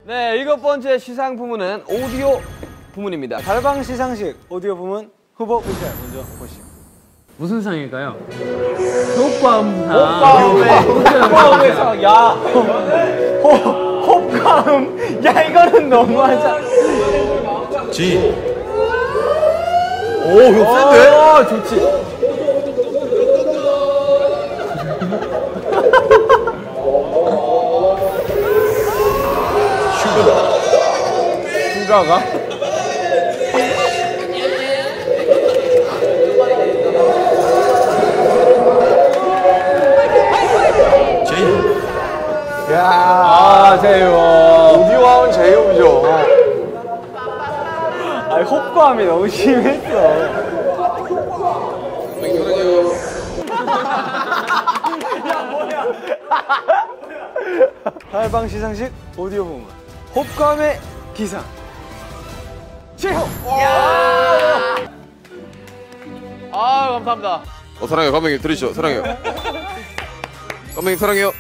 네, 7번째 시상 부문은 오디오 부문입니다. 달방 시상식 오디오 부문 후보 미션 먼저 보시죠. 무슨 상일까요? 효과음상. 호감의 상. 야, 호감. 야, 이거는 너무하잖아. 지. 오, 이거 센데? 좋지. 슈가가? 야, 제이홉. 오디오하면 제이홉이죠. 아니, 호감이 너무 심했어. 야, 뭐야. 달방 시상식 오디오 부문 호감의 기상 제이홉. 아, 감사합니다. 사랑해요, 감독님 들으시죠. 사랑해요. 감독님 사랑해요.